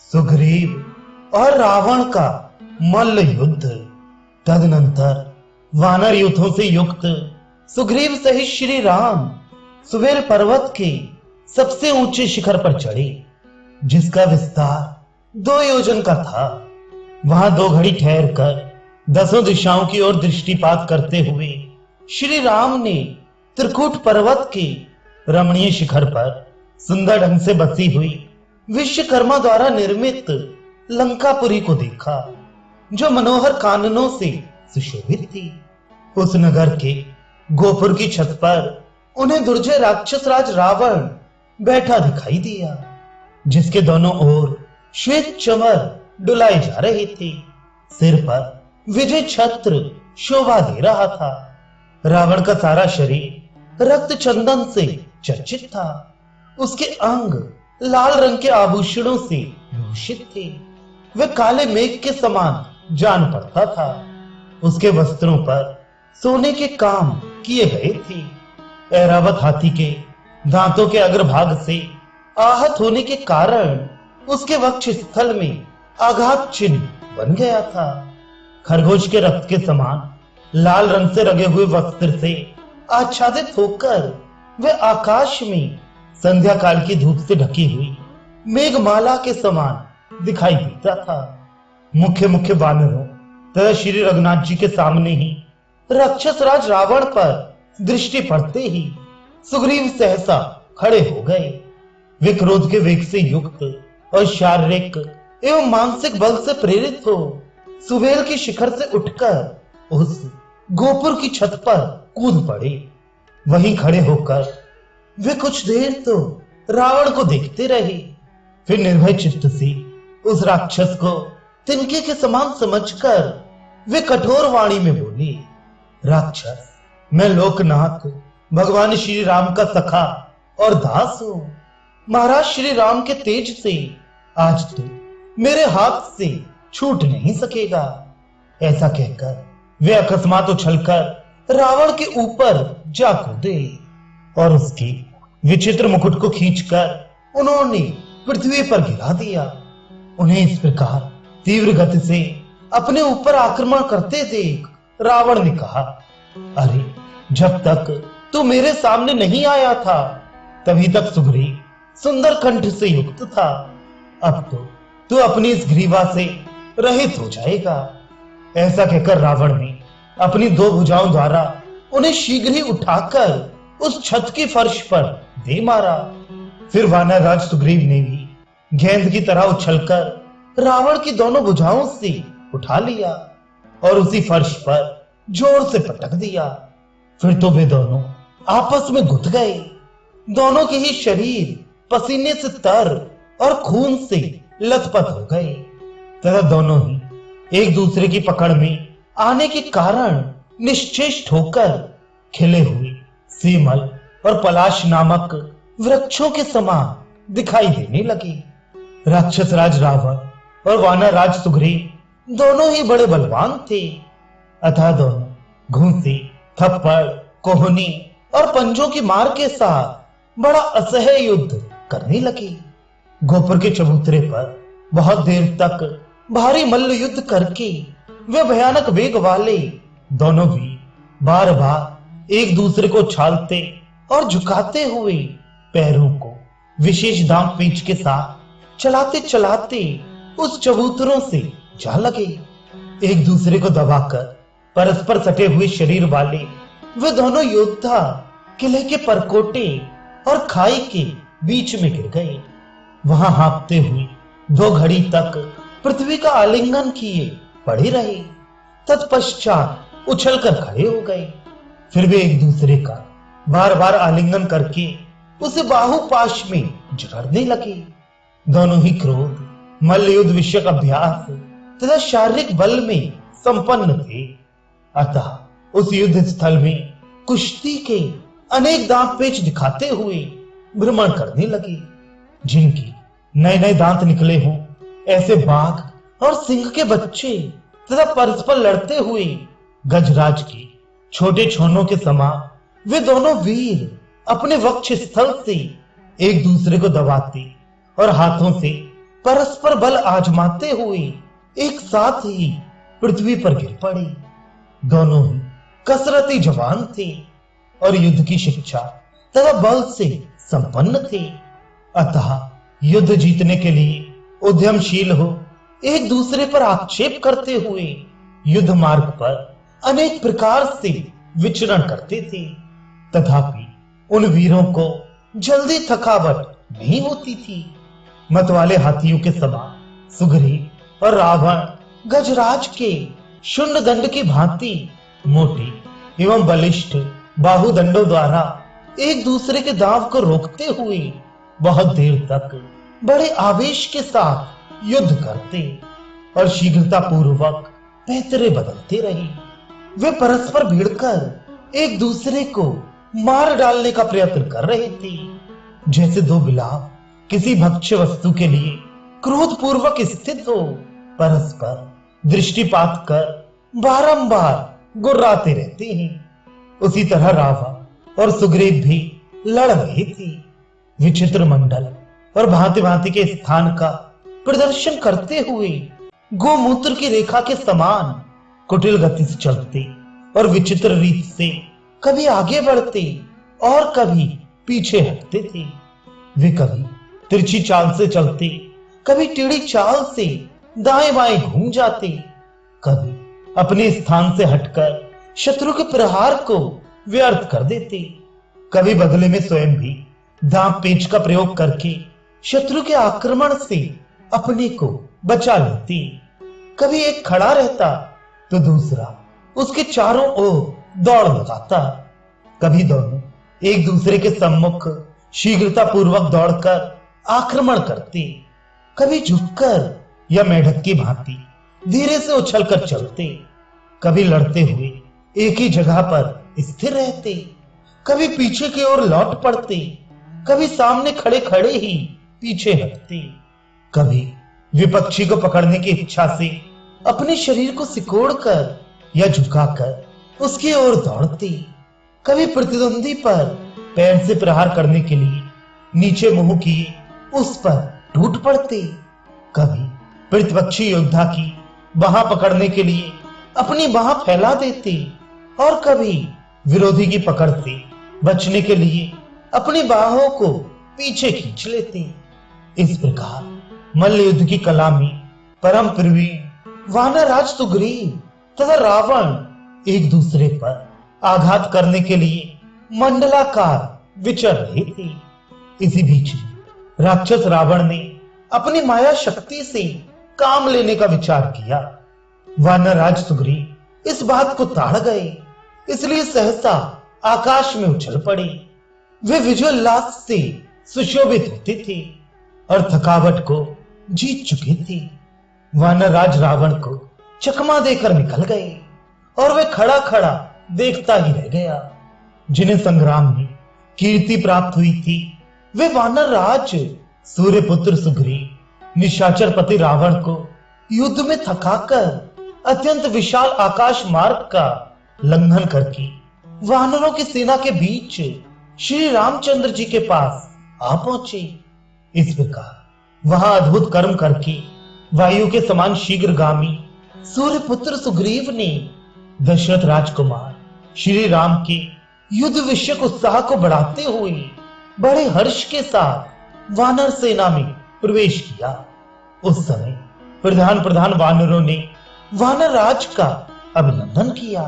सुग्रीव और रावण का मल्ल युद्ध। तदनंतर वानर युद्धों से युक्त सुग्रीव सहित श्री राम सुवेल पर्वत के सबसे ऊंचे शिखर पर चढ़े, जिसका विस्तार 2 योजन का था। वहां 2 घड़ी ठहर कर 10 दिशाओं की ओर दृष्टिपात करते हुए श्री राम ने त्रिकूट पर्वत के रमणीय शिखर पर सुंदर ढंग से बसी हुई विश्वकर्मा द्वारा निर्मित लंकापुरी को देखा, जो मनोहर काननों से सुशोभित थी। उस नगर के गोपुर की छत पर उन्हें दुर्जय राक्षस राज रावण बैठा दिखाई दिया, जिसके दोनों ओर श्वेत चमर डुलाए जा रहे थे। सिर पर विजय छत्र शोभा दे रहा था। रावण का सारा शरीर रक्त चंदन से चर्चित था। उसके अंग लाल रंग के आभूषणों से भूषित थे। वह काले मेघ के समान जान पड़ता था। उसके वस्त्रों पर सोने के काम किए गए थे। ऐरावत हाथी के दांतों के अग्रभाग से आहत होने के कारण उसके वक्ष स्थल में आघात चिन्ह बन गया था। खरगोश के रक्त के समान लाल रंग से रंगे हुए वस्त्र से आच्छादित होकर वह आकाश में संध्या काल की धूप से ढकी हुई मेघमाला के समान दिखाई देता था। मुख्य मुख्य वानरों तथा श्री रघुनाथ जी के सामने ही राक्षस राज रावण पर दृष्टि पड़ते ही सुग्रीव सहसा खड़े हो गए। वे क्रोध के वेग से युक्त और शारीरिक एवं मानसिक बल से प्रेरित हो सुवेल की शिखर से उठकर उस गोपुर की छत पर कूद पड़े। वहीं खड़े होकर वे कुछ देर तो रावण को देखते रहे, फिर निर्भय चित्त से उस राक्षस को तिनके के समान समझकर वे कठोर वाणी में बोले, राक्षस, मैं लोकनाथ भगवान श्री राम का सखा और दास हूं। महाराज श्री राम के तेज से आज तो मेरे हाथ से छूट नहीं सकेगा। ऐसा कहकर वे अकस्मात उछलकर रावण के ऊपर जा कूदे और उसकी विचित्र मुकुट को खींचकर उन्होंने पृथ्वी पर गिरा दिया। उन्हें इस प्रकार तीव्र गति से अपने ऊपर आक्रमण करते देख रावण ने कहा, अरे, जब तक तू मेरे सामने नहीं आया था तभी तक सुग्रीव सुंदर कंठ से युक्त था। अब तो तू अपनी इस ग्रीवा से रहित हो जाएगा। ऐसा कहकर रावण ने अपनी 2 भुजाओं द्वारा उन्हें शीघ्र ही उठाकर उस छत की फर्श पर दे मारा। फिर वानर राज सुग्रीव ने भी गेंद की तरह उछलकर रावण की दोनों भुजाओं से उठा लिया और उसी फर्श पर जोर से पटक दिया। फिर तो वे दोनों आपस में घुट गए। दोनों के ही शरीर पसीने से तर और खून से लथपथ हो गए तथा दोनों ही एक दूसरे की पकड़ में आने के कारण निश्चेष्ट होकर खिले हुए सीमल और पलाश नामक वृक्षों के समान दिखाई देने लगे। राक्षस राज रावण और वानर राज सुग्रीव दोनों ही बड़े बलवान थे, अतः दोनों घूंसे, थप्पड़, कोहनी और पंजों की मार के साथ बड़ा असह्य युद्ध करने लगे। गोपुर के चबूतरे पर बहुत देर तक भारी मल्ल युद्ध करके वे भयानक वेग वाले दोनों भी बार बार एक दूसरे को छालते और झुकाते हुए पैरों को विशेष दांव पेंच के साथ चलाते चलाते उस चबूतरों से जा लगे। एक दूसरे को दबाकर परस्पर सटे हुए शरीर वाले वे दोनों योद्धा किले के परकोटे और खाई के बीच में गिर गए। वहां हाँफते हुए 2 घड़ी तक पृथ्वी का आलिंगन किए पड़े रहे। तत्पश्चात उछलकर खड़े हो गए। फिर वे एक दूसरे का बार बार आलिंगन करके उसे बाहुपाश में जकड़ने लगे। दोनों ही क्रोध, मल्ल युद्ध विषयक अभ्यास तथा शारीरिक बल में संपन्न थे। अतः उस युद्ध स्थल में कुश्ती के अनेक दांत पेच दिखाते हुए भ्रमण करने लगे। जिनके नए नए दांत निकले हों, ऐसे बाघ और सिंह के बच्चे तथा परस्पर लड़ते हुए गजराज के छोटे छोनों के समान वे दोनों वीर अपने वक्ष स्थल से एक दूसरे को दबाते और हाथों से परस्पर बल आजमाते हुए एक साथ ही पृथ्वी पर गिर पड़े। दोनों ही कसरती जवान थे और युद्ध की शिक्षा तथा बल से संपन्न थे। अतः युद्ध जीतने के लिए उद्यमशील हो एक दूसरे पर आक्षेप करते हुए युद्ध मार्ग पर अनेक प्रकार से विचरण करते थे। तथापि उन वीरों को जल्दी थकावट नहीं होती थी। मतवाले हाथियों के समान सुग्रीव और रावण गजराज के शुंड दंड की भांति मोटे एवं बलिष्ठ बाहुदंडों द्वारा एक दूसरे के दांव को रोकते हुए बहुत देर तक बड़े आवेश के साथ युद्ध करते और शीघ्रता पूर्वक पैतरे बदलते रहे। वे परस्पर भिड़कर एक दूसरे को मार डालने का प्रयत्न कर रहे थे, जैसे दो बिलाव किसी भक्ष्य वस्तु के लिए क्रोध पूर्वक स्थित हो परस्पर दृष्टिपात कर बारंबार गुर्राते रहते हैं। उसी तरह रावण और सुग्रीव भी लड़ रहे थे। विचित्र मंडल और भांति भांति के स्थान का प्रदर्शन करते हुए गोमूत्र की रेखा के समान कुटिल गति से चलते और विचित्र रीत से कभी आगे बढ़ते और कभी पीछे हटते थे। वे कभी तिरछी चाल से चलते, कभी टेढ़ी चाल से दाएं बाएं घूम जाते, कभी अपने स्थान से हटकर शत्रु के प्रहार को व्यर्थ कर देते, कभी बदले में स्वयं भी दांत पेच का प्रयोग करके शत्रु के आक्रमण से अपने को बचा लेते। कभी एक खड़ा रहता तो दूसरा उसके चारों ओर दौड़ लगाता। कभी दोनों एक दूसरे के सम्मुख शीघ्रता पूर्वक दौड़कर आक्रमण करते, कभी झुककर या मेढक की भांति धीरे से उछलकर चलते, कभी लड़ते हुए एक ही जगह पर स्थिर रहते, कभी पीछे की ओर लौट पड़ते, कभी सामने खड़े खड़े ही पीछे हटते, कभी विपक्षी को पकड़ने की इच्छा से अपने शरीर को सिकोड़कर या झुकाकर उसकी ओर दौड़ते, कभी प्रतिद्वंदी पर पैर से प्रहार करने के लिए नीचे मुंह किए उस पर टूट पड़ते, कभी प्रतिपक्षी योद्धा की बाह पकड़ने के लिए अपनी बाह फैला देते और कभी विरोधी की पकड़ से बचने के लिए अपनी बाहों को पीछे खींच लेते। इस प्रकार मल्ल युद्ध की कला में परम प्रवीण वानरराज सुग्रीव तथा रावण एक दूसरे पर आघात करने के लिए मंडलाकार विचर रहे थे। इसी बीच राक्षस रावण ने अपनी माया शक्ति से काम लेने का विचार किया। वानरराज सुग्रीव इस बात को ताड़ गए, इसलिए सहसा आकाश में उछल पड़े। वे विजयोल्लास से सुशोभित होते थे और थकावट को जीत चुके थे। वानरराज रावण को चकमा देकर निकल गए और वे खड़ा खड़ा देखता ही रह गया। जिन्हें संग्राम में कीर्ति प्राप्त हुई थी, वे वानरराज सूर्यपुत्र सुग्रीव निशाचर पति रावण को युद्ध में थकाकर अत्यंत विशाल आकाश मार्ग का लंघन करके वानरों की सेना के बीच श्री रामचंद्र जी के पास आ पहुंचे। इस प्रकार वहां अद्भुत कर्म करके वायु के समान शीघ्रगामी सूर्यपुत्र सुग्रीव ने दशरथ राजकुमार श्री राम के युद्ध विषयक उत्साह को बढ़ाते हुए बड़े हर्ष के साथ वानर सेना में प्रवेश किया। उस समय प्रधान वानरों ने वानरराज का अभिनंदन किया।